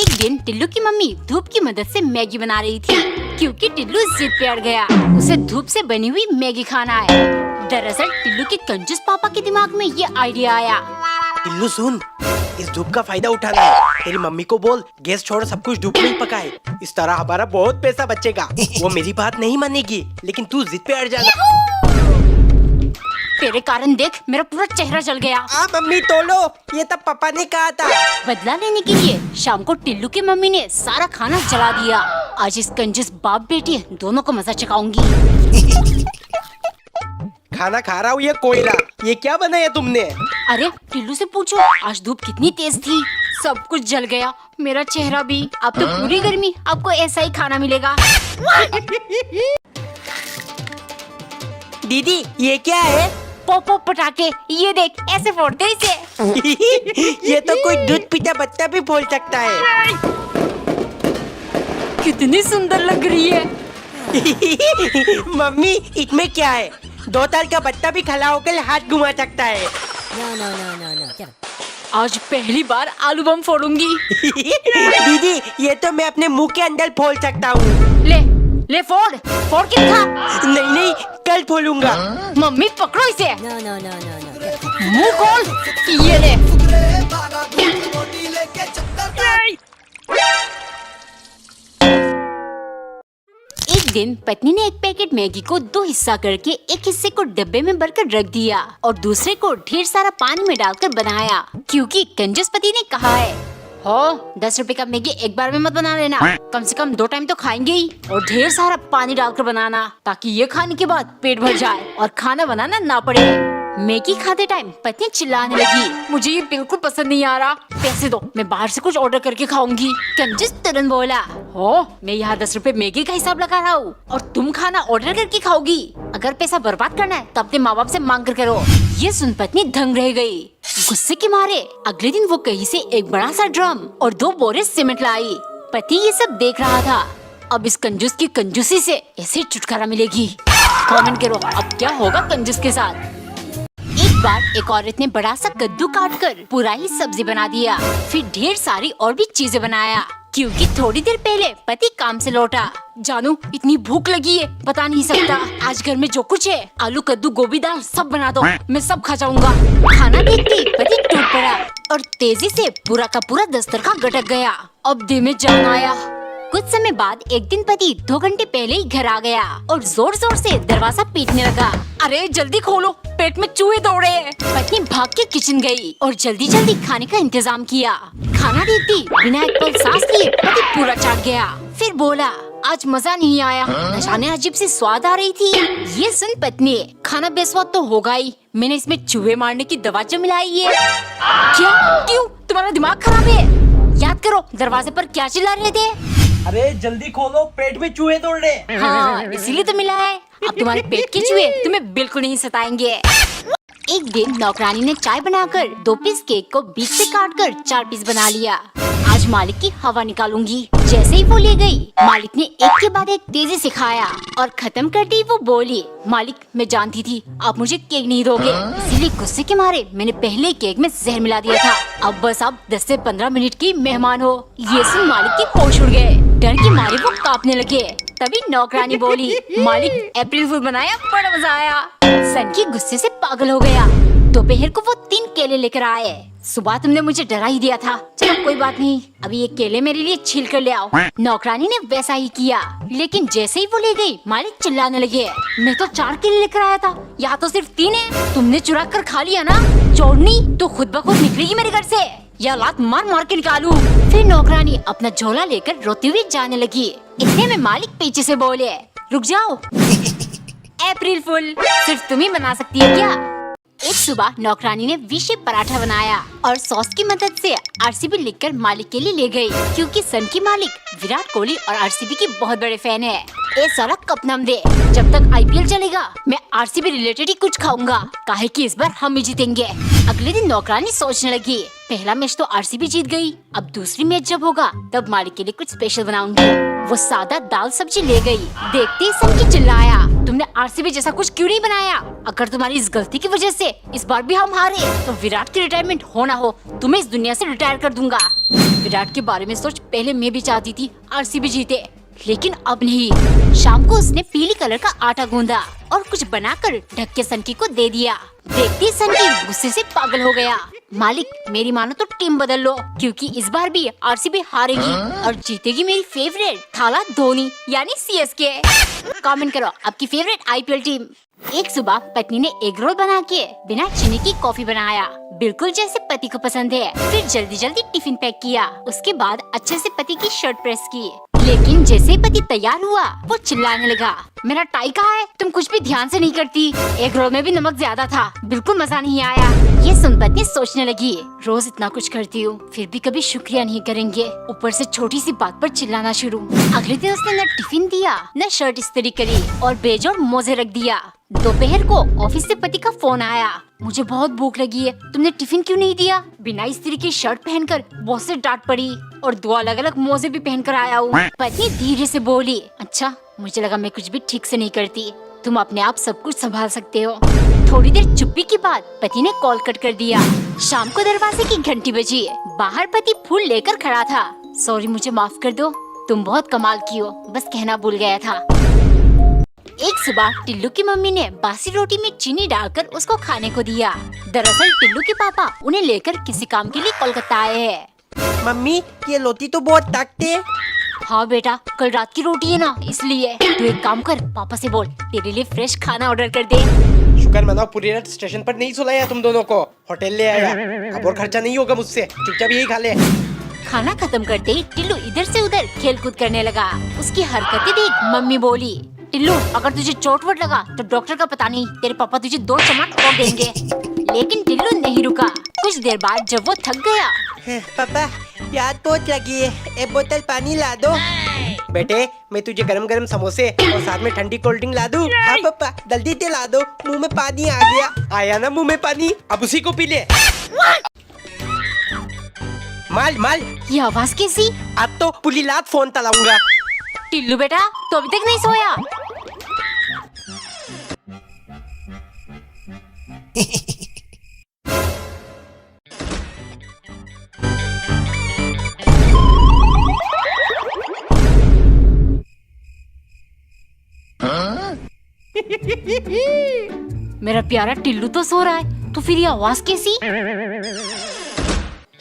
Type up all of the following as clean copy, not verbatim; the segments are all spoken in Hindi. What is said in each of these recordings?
एक दिन टिल्लू की मम्मी धूप की मदद से मैगी बना रही थी, क्योंकि टिल्लू जिद पे अड़ गया। उसे धूप से बनी हुई मैगी खाना है। दरअसल टिल्लू के कंजूस पापा के दिमाग में ये आइडिया आया। टिल्लू सुन, इस धूप का फायदा उठाना है। तेरी मम्मी को बोल गैस छोड़ सब कुछ धूप में ही पकाए। इस तरह हमारा बहुत पैसा बचेगा। वो मेरी बात नहीं मानेगी, लेकिन तू जिद पे अड़ जाना। तेरे कारण देख मेरा पूरा चेहरा जल गया। मम्मी तोलो, ये तब पापा ने कहा था। बदला लेने के लिए शाम को टिल्लू की मम्मी ने सारा खाना जला दिया। आज इस कंजूस बाप बेटी दोनों को मजा चखाऊंगी। खाना खा रहा हूँ ये कोयला। ये क्या बनाया तुमने? अरे टिल्लू से पूछो, आज धूप कितनी तेज थी। सब कुछ जल गया, मेरा चेहरा भी। अब तो पूरी गर्मी आपको ऐसा ही खाना मिलेगा। दीदी ये क्या है? पोपो पटाखे, ये देख ऐसे फोड़ते इसे। ये तो कोई दूध पीता बच्चा भी फोड़ सकता है। कितनी सुंदर लग रही है। मम्मी इसमें क्या है? 2 साल का बच्चा भी खड़ा होकर हाथ घुमा सकता है। आज पहली बार आलू बम फोड़ूंगी। दीदी ये तो मैं अपने मुंह के अंदर फोड़ सकता हूँ। ले फोड़ के दिखा। नहीं कल फोड़ूंगा। मम्मी पकड़ो इसे। मुंह खोल। ये ले। एक दिन पत्नी ने एक पैकेट मैगी को 2 हिस्सा करके एक हिस्से को डब्बे में भरकर रख दिया और दूसरे को ढेर सारा पानी में डालकर बनाया, क्योंकि कंजूस पति ने कहा है, हो 10 रुपए का मैगी एक बार में मत बना लेना, कम से कम 2 टाइम तो खाएंगे ही। और ढेर सारा पानी डालकर बनाना, ताकि ये खाने के बाद पेट भर जाए और खाना बनाना ना पड़े। मैगी खाते टाइम पत्नी चिल्लाने लगी, मुझे ये बिल्कुल पसंद नहीं आ रहा, पैसे दो, मैं बाहर से कुछ ऑर्डर करके खाऊंगी। कंजूस तुरंत बोला, हो मैं यहाँ 10 रुपए मैगी का हिसाब लगा रहा हूँ और तुम खाना ऑर्डर करके खाओगी। अगर पैसा बर्बाद करना है तो अपने माँ बाप से मांग कर करो। ये सुन पत्नी दंग रह गई। गुस्से के मारे अगले दिन वो कहीं से एक बड़ा सा ड्रम और 2 बोरे सीमेंट लाई। पति ये सब देख रहा था। अब इस कंजूस की कंजूसी से ऐसे छुटकारा मिलेगी। कमेंट करो अब क्या होगा कंजूस के साथ। एक बार एक औरत ने बड़ा सा कद्दू काट कर पूरा ही सब्जी बना दिया, फिर ढेर सारी और भी चीजें बनाया, क्योंकि थोड़ी देर पहले पति काम से लौटा। जानू इतनी भूख लगी है बता नहीं सकता। आज घर में जो कुछ है, आलू कद्दू गोभी दाल सब बना दो, मैं सब खा जाऊंगा। खाना देखते पति टूट पड़ा और तेजी से पूरा का पूरा दस्तरखान गटक गया। अब दिल में जान आया। कुछ समय बाद एक दिन पति 2 घंटे पहले ही घर आ गया और जोर जोर से दरवाजा पीटने लगा। अरे जल्दी खोलो, पेट में चूहे दौड़ रहे हैं। पत्नी भाग के किचन गई और जल्दी जल्दी खाने का इंतजाम किया। खाना देखती बिना एक पल सांस लिए पति पूरा चाट गया। फिर बोला, आज मजा नहीं आया, न जाने अजीब सी स्वाद आ रही थी। ये सुन पत्नी, खाना बेस्वाद तो होगा ही, मैंने इसमें चूहे मारने की दवा जो मिलाई है। क्या? क्यों? तुम्हारा दिमाग खराब है? याद करो दरवाजे पर क्या चिल्ला रहे थे? अरे जल्दी खोलो, पेट में चूहे दौड़ रहे। हाँ इसीलिए तो मिला है। अब तुम्हारे पेट के चूहे तुम्हें बिल्कुल नहीं सताएंगे। एक दिन नौकरानी ने चाय बनाकर 2 पीस केक को बीच से काटकर 4 पीस बना लिया। आज मालिक की हवा निकालूंगी। जैसे ही वो ले गई, मालिक ने एक के बाद एक तेजी से खाया और खत्म करते ही वो बोली, मालिक मैं जानती थी आप मुझे केक नहीं दोगे, इसीलिए गुस्से के मारे मैंने पहले केक में जहर मिला दिया था। अब बस आप 10 से 15 मिनट की मेहमान हो। ये सुन मालिक के होश उड़ गए। डर के मारे वो कांपने लगे। तभी नौकरानी बोली, मालिक अप्रैल फूल बनाया, बड़ा मजा आया। सन की गुस्से से पागल हो गया। दोपहर को वो 3 केले लेकर आए। सुबह तुमने मुझे डरा ही दिया था, चलो कोई बात नहीं, अभी ये केले मेरे लिए छील कर ले आओ। नौकरानी ने वैसा ही किया, लेकिन जैसे ही वो ले गई, मालिक चिल्लाने लगे, मैं तो 4 केले लेकर आया था, यहाँ तो सिर्फ 3 है, तुमने चुरा कर खा लिया ना। चोरनी तो खुद ब खुद निकलेगी मेरे घर से, या लात मार मार के निकालूं। फिर नौकरानी अपना झोला लेकर रोती हुई जाने लगी। इतने में मालिक पीछे से बोले, रुक जाओ, अप्रैल फूल सिर्फ तुम ही बना सकती है क्या? एक सुबह नौकरानी ने विशेष पराठा बनाया और सॉस की मदद से आरसीबी लिखकर मालिक के लिए ले गई, क्योंकि सन की मालिक विराट कोहली और आरसीबी की बहुत बड़े फैन है। ए साला कप नाम दे, जब तक आईपीएल चलेगा मैं आरसीबी रिलेटेड ही कुछ खाऊंगा, काहे कि इस बार हम ही जीतेंगे। अगले दिन नौकरानी सोचने लगी, पहला मैच तो आरसीबी जीत गई। अब दूसरी मैच जब होगा तब मालिक के लिए कुछ स्पेशल बनाऊंगी। वो सादा दाल सब्जी ले गई। देखते ही सबकी चिल्लाया, तुमने आरसीबी जैसा कुछ क्यों नहीं बनाया? अगर तुम्हारी इस गलती की वजह से इस बार भी हम हारे तो विराट की रिटायरमेंट हो ना हो, तुम्हें इस दुनिया से रिटायर कर दूंगा। विराट के बारे में सोच, पहले मैं भी चाहती थी आरसीबी जीते, लेकिन अब नहीं। शाम को उसने पीली कलर का आटा गूंदा और कुछ बनाकर ढक के सनकी को दे दिया। देखती ही सनकी गुस्से से पागल हो गया। मालिक, मेरी मानो तो टीम बदल लो, क्योंकि इस बार भी आरसीबी हारेगी और जीतेगी मेरी फेवरेट थाला धोनी यानी सीएसके। कमेंट करो आपकी फेवरेट आईपीएल टीम। एक सुबह पत्नी ने एग रोल बना के बिना चीनी की कॉफी बनाया, बिल्कुल जैसे पति को पसंद है। फिर जल्दी जल्दी टिफिन पैक किया। उसके बाद अच्छे से पति की शर्ट प्रेस की। लेकिन जैसे ही पति तैयार हुआ वो चिल्लाने लगा, मेरा टाई कहाँ है? तुम कुछ भी ध्यान से नहीं करती। एग रोल में भी नमक ज्यादा था, बिल्कुल मजा नहीं आया। ये सुन पत्नी सोचने लगी, रोज इतना कुछ करती हूँ फिर भी कभी शुक्रिया नहीं करेंगे, ऊपर से छोटी सी बात पर चिल्लाना शुरू। अगले दिन उसने न टिफिन दिया न शर्ट इस्त्री करी और बेजोड़ मोजे रख दिया। दोपहर को ऑफिस से पति का फोन आया, मुझे बहुत भूख लगी है, तुमने टिफिन क्यों नहीं दिया? बिना इस्त्री की शर्ट पहनकर बॉस से डांट पड़ी और 2 अलग अलग मोजे भी पहनकर आया हूँ। पत्नी धीरे से बोली, अच्छा मुझे लगा मैं कुछ भी ठीक से नहीं करती, तुम अपने आप सब कुछ संभाल सकते हो। थोड़ी देर चुप्पी के बाद पति ने कॉल कट कर दिया। शाम को दरवाजे की घंटी बजी। बाहर पति फूल लेकर खड़ा था। सॉरी, मुझे माफ कर दो, तुम बहुत कमाल की हो, बस कहना भूल गया था। एक सुबह टिल्लू की मम्मी ने बासी रोटी में चीनी डालकर उसको खाने को दिया। दरअसल टिल्लू के पापा उन्हें लेकर किसी काम के लिए कोलकाता आए हैं। मम्मी, ये रोटी तो बहुत ताकते है। हाँ बेटा, कल रात की रोटी है ना, इसलिए तू एक काम कर, पापा से बोल तेरे लिए फ्रेश खाना ऑर्डर कर दे। शुक्र मनाओ पूरी रात स्टेशन पर नहीं सुलाया तुम दोनों को, होटल ले आया। अब और खर्चा नहीं होगा मुझसे, चुपचाप यही खा ले। खाना खत्म करते ही टिल्लू इधर से उधर खेल कूद करने लगा। उसकी हरकतें देख मम्मी बोली, टिल्लू अगर तुझे चोट वोट लगा तो डॉक्टर का पता नहीं, तेरे पापा तुझे 2 चमाट ठोक देंगे। लेकिन टिल्लू नहीं रुका। कुछ देर बाद जब वो थक गया, पापा प्यास बहुत लगी है, एक बोतल पानी ला दो। बेटे, मैं तुझे गरम गरम समोसे और साथ में ठंडी कोल्ड ड्रिंक ला दूं? हाँ पापा, जल्दी से ला दो, मुंह में पानी आ गया। आया ना मुंह में पानी, अब उसी को पी ले। माल माल, ये आवाज कैसी? अब तो पूरी रात फोन चलाऊंगा। टिल्लू बेटा, तो अभी तक नहीं सोया? मेरा प्यारा टिल्लू तो सो रहा है, तो फिर ये आवाज कैसी?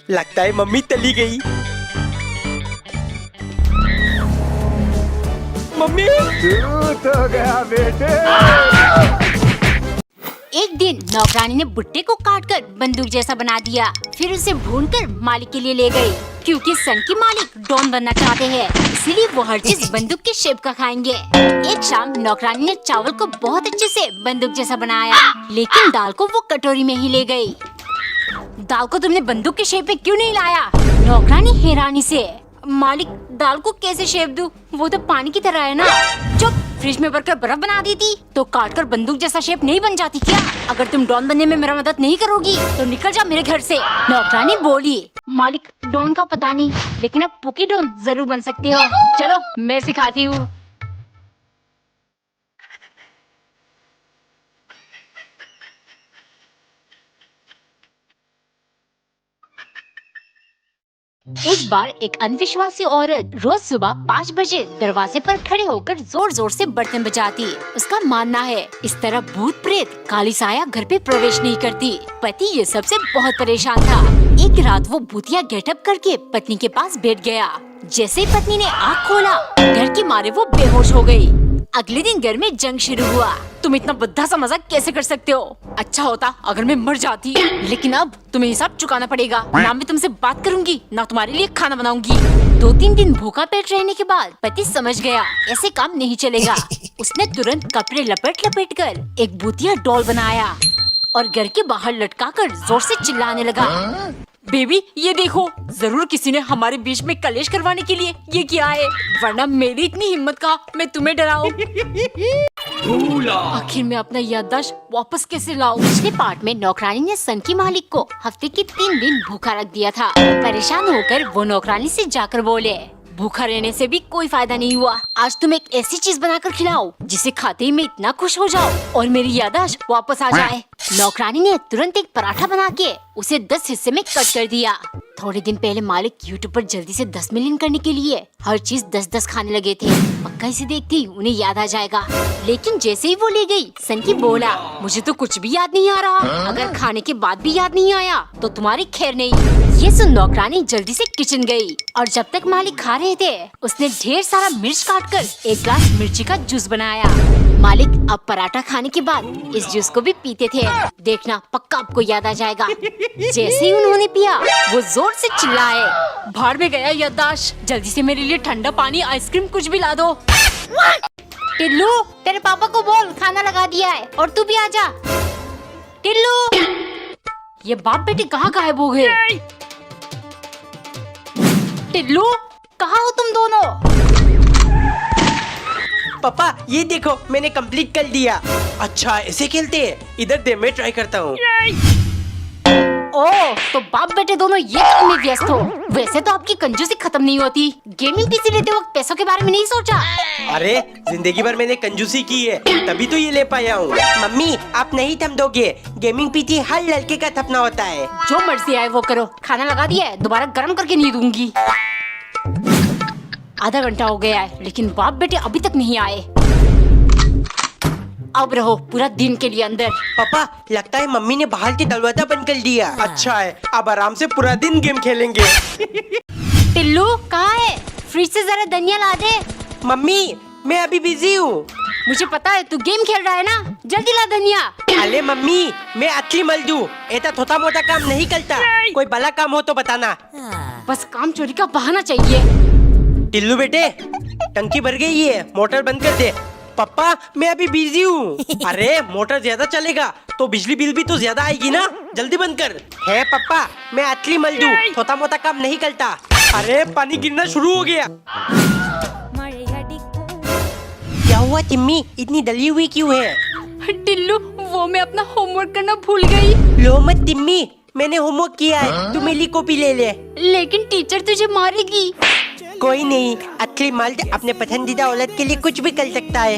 लगता है मम्मी चली गई। मम्मी, तो गया बेटे। एक दिन नौकरानी ने भुट्टे को काटकर बंदूक जैसा बना दिया। फिर उसे भूनकर मालिक के लिए ले गई, क्योंकि सन की मालिक डॉन बनना चाहते हैं, इसीलिए वो हर चीज बंदूक के शेप का खाएंगे। एक शाम नौकरानी ने चावल को बहुत अच्छे से बंदूक जैसा बनाया, लेकिन दाल को वो कटोरी में ही ले गई। दाल को तुमने बंदूक के शेप में क्यों नहीं लाया? नौकरानी हैरानी से, मालिक दाल को कैसे शेप दूं? वो तो पानी की तरह है ना। चुप, फ्रिज में भरकर बर्फ बना देती तो काटकर बंदूक जैसा शेप नहीं बन जाती क्या? अगर तुम डॉन बनने में मेरा मदद नहीं करोगी तो निकल जा मेरे घर से। नौकरानी बोली, मालिक डॉन का पता नहीं, लेकिन अब पुकी डॉन जरूर बन सकते हो। चलो मैं सिखाती हूँ। एक बार एक अनविश्वासी औरत रोज सुबह 5 बजे दरवाजे पर खड़े होकर जोर जोर से बर्तन बजाती। उसका मानना है इस तरह भूत प्रेत काली साया घर पे प्रवेश नहीं करती। पति ये सबसे बहुत परेशान था। एक रात वो भूतिया गेटअप करके पत्नी के पास बैठ गया। जैसे ही पत्नी ने आँख खोला, डर के मारे वो बेहोश हो गयी। अगले दिन घर में जंग शुरू हुआ। तुम इतना बुद्धा सा मजाक कैसे कर सकते हो? अच्छा होता अगर मैं मर जाती, लेकिन अब तुम्हें हिसाब चुकाना पड़ेगा। ना मैं तुमसे बात करूंगी, ना तुम्हारे लिए खाना बनाऊंगी। 2-3 दिन भूखा पेट रहने के बाद पति समझ गया ऐसे काम नहीं चलेगा। उसने तुरंत कपड़े लपेट लपेट कर एक भूतिया डॉल बनाया और घर के बाहर लटका कर जोर से चिल्लाने लगा, बेबी ये देखो, जरूर किसी ने हमारे बीच में कलेश करवाने के लिए ये किया है, वरना मेरी इतनी हिम्मत कहाँ मैं तुम्हें डराऊं। आखिर मैं अपना याददाश्त वापस कैसे लाऊं? पिछले पार्ट में नौकरानी ने सन की मालिक को हफ्ते के 3 दिन भूखा रख दिया था। परेशान होकर वो नौकरानी से जाकर बोले, भूखा रहने से भी कोई फायदा नहीं हुआ, आज तुम एक ऐसी चीज बनाकर खिलाओ जिसे खाते ही मैं इतना खुश हो जाऊं और मेरी याददाश्त वापस आ जाए। नौकरानी ने तुरंत एक पराठा बना के उसे 10 हिस्से में कट कर दिया। थोड़े दिन पहले मालिक यूट्यूब पर जल्दी से 10 मिलियन करने के लिए हर चीज 10-10 खाने लगे थे। पक्का इसे देखते ही उन्हें याद आ जाएगा। लेकिन जैसे ही वो ले गई, सनकी बोला, मुझे तो कुछ भी याद नहीं आ रहा। अगर खाने के बाद भी याद नहीं आया तो तुम्हारी खैर नहीं। ये सुन नौकरानी जल्दी से किचन गई और जब तक मालिक खा रहे थे उसने ढेर सारा मिर्च काटकर एक ग्लास मिर्ची का जूस बनाया। मालिक अब पराठा खाने के बाद इस जूस को भी पीते थे। देखना पक्का आपको याद आ जाएगा। जैसे ही उन्होंने पिया वो जोर से चिल्लाए, बाहर में गया याददाश्त, जल्दी से मेरे लिए ठंडा पानी, आइसक्रीम कुछ भी ला दो। टिल्लू तेरे पापा को बोल खाना लगा दिया है और तू भी आ जा। टिल्लू, ये बाप बेटी कहाँ गायब हो गए? टिल्लू कहाँ हो तुम दोनों? पापा ये देखो मैंने कंप्लीट कर दिया। अच्छा ऐसे खेलते हैं, इधर दे मैं ट्राई करता हूँ। ओह, तो बाप बेटे दोनों ये काम में व्यस्त हो। वैसे तो आपकी कंजूसी खत्म नहीं होती। गेमिंग पीसी लेते वक्त पैसों के बारे में नहीं सोचा? अरे जिंदगी भर मैंने कंजूसी की है, तभी तो ये ले पाया हूँ। मम्मी आप नहीं थम दोगे, गेमिंग पीसी हर लड़के का सपना होता है। जो मर्जी आए वो करो, खाना लगा दिया है, दोबारा गर्म करके नहीं दूंगी। आधा घंटा हो गया है लेकिन बाप बेटे अभी तक नहीं आए। अब रहो पूरा दिन के लिए अंदर। पापा लगता है मम्मी ने बाहर के दरवाजा बंद कर दिया। अच्छा है, अब आराम से पूरा दिन गेम खेलेंगे। टिल्लू कहाँ है? फ्रिज से जरा धनिया ला दे। मम्मी मैं अभी बिजी हूँ। मुझे पता है तू गेम खेल रहा है ना, जल्दी ला धनिया। अरे मम्मी मैं अच्छी मजदू, ऐसा छोटा मोटा काम नहीं करता। कोई बड़ा काम हो तो बताना। बस काम चोरी का बहाना चाहिए। टिल्लू बेटे टंकी भर गई है, मोटर बंद कर दे। पापा मैं अभी बिजी हूँ। अरे मोटर ज्यादा चलेगा तो बिजली बिल भी तो ज्यादा आएगी ना, जल्दी बंद कर। है पापा मैं असली मजदूर, छोटा मोटा काम नहीं करता। अरे पानी गिरना शुरू हो गया। क्या हुआ तिम्मी, इतनी डली हुई क्यों है? टिल्लू वो मैं अपना होमवर्क करना भूल गई। लो मत तिम्मी, मैंने होमवर्क किया है, तू मेरी कॉपी ले ले। लेकिन टीचर तुझे मारेगी। कोई नहीं, असली मर्द अपने पसंदीदा औरत के लिए कुछ भी कर सकता है।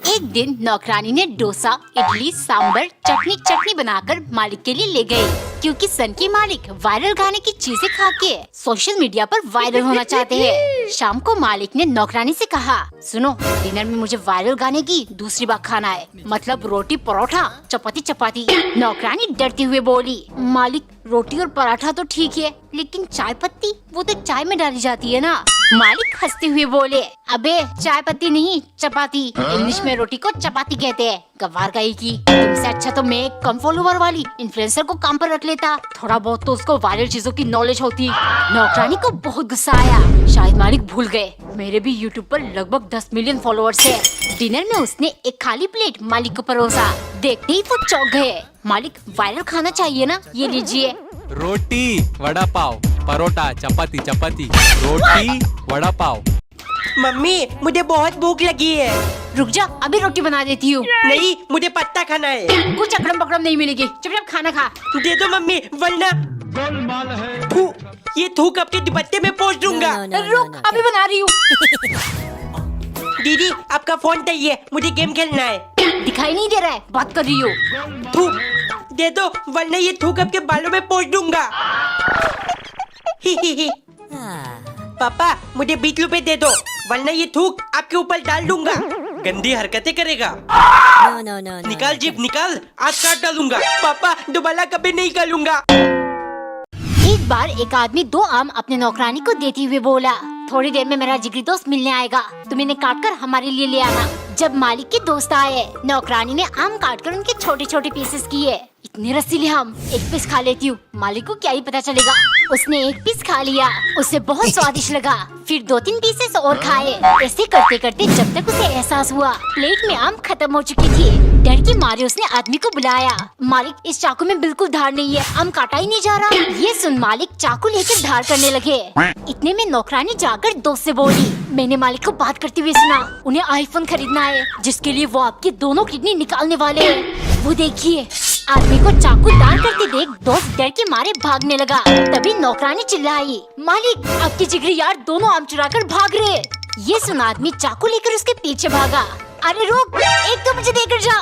एक दिन नौकरानी ने डोसा, इडली, सांबर, चटनी बनाकर मालिक के लिए ले गई, क्योंकि सन की मालिक वायरल गाने की चीजें खा के सोशल मीडिया पर वायरल होना चाहते हैं। शाम को मालिक ने नौकरानी से कहा, सुनो डिनर में मुझे वायरल गाने की दूसरी बार खाना है, मतलब रोटी परोठा चपाती। नौकरानी डरते हुए बोली, मालिक रोटी और पराठा तो ठीक है लेकिन चाय पत्ती वो तो चाय में डाली जाती है ना। मालिक हंसते हुए बोले, अबे चाय पत्ती नहीं चपाती, इंग्लिश में रोटी को चपाती कहते हैं। गवार गई की, तुमसे अच्छा तो मैं एक कम फॉलोवर वाली इन्फ्लुएंसर को काम पर रख लेता, थोड़ा बहुत तो उसको वायरल चीजों की नॉलेज होती। नौकरानी को बहुत गुस्सा आया, शायद मालिक भूल गए मेरे भी यूट्यूब पर लगभग 10 मिलियन फॉलोअर्स है। डिनर में उसने एक खाली प्लेट मालिक को परोसा। देखते ही वो चौंक गए। मालिक वायरल खाना चाहिए ना, ये लीजिए। रोटी वड़ा पाव परोटा चपाती, रोटी वड़ा पाव। मम्मी मुझे बहुत भूख लगी है। रुक जा, अभी रोटी बना देती हूँ। नहीं मुझे पत्ता खाना है। कुछ अकड़म पकड़म नहीं मिलेगी, चुपचाप खाना खा। दे दो मम्मी वरना थू, ये थूक आपके दुपट्टे में पोंछ दूंगा। रुक अभी बना रही हूँ। दीदी आपका फोन चाहिए, मुझे गेम खेलना है। दिखाई नहीं दे रहा है, बात कर रही हूँ। थूक दे दो वरना ये थूक आपके बालों में पोंछ दूंगा। पापा मुझे 20 रुपए दे दो वरना ये थूक आपके ऊपर डाल दूंगा। गंदी हरकतें करेगा। No. निकाल जीप निकाल, आज काट डालूंगा। पापा दोबारा कभी नहीं करूंगा। एक बार एक आदमी 2 आम अपने नौकरानी को देते हुए बोला, थोड़ी देर में मेरा जिगरी दोस्त मिलने आएगा, तुम इन्हें काट कर हमारे लिए ले आना। जब मालिक के दोस्त आए, नौकरानी ने आम काट कर उनके छोटे छोटे पीसेस किए। इतने रसीले आम, एक पीस खा लेती हूँ, मालिक को क्या ही पता चलेगा। उसने एक पीस खा लिया, उसे बहुत स्वादिष्ट लगा। फिर 2-3 पीसेस और खाए। ऐसे करते करते जब तक उसे एहसास हुआ प्लेट में आम खत्म हो चुकी थी। डर के मारे उसने आदमी को बुलाया। मालिक, इस चाकू में बिल्कुल धार नहीं है, हम काटा ही नहीं जा रहा। ये सुन मालिक चाकू लेकर धार करने लगे। इतने में नौकरानी जाकर दोस्त से बोली, मैंने मालिक को बात करते हुए सुना, उन्हें आईफोन खरीदना है जिसके लिए वो आपकी दोनों किडनी निकालने वाले हैं। वो देखिए। आदमी को चाकू दान करते देख दोस्त डर के मारे भागने लगा। तभी नौकरानी चिल्लाई, मालिक आपके जिगरी यार दोनों आम चुरा कर भाग रहे। ये सुन आदमी चाकू लेकर उसके पीछे भागा। अरे रुक, एक तो मुझे देकर जा।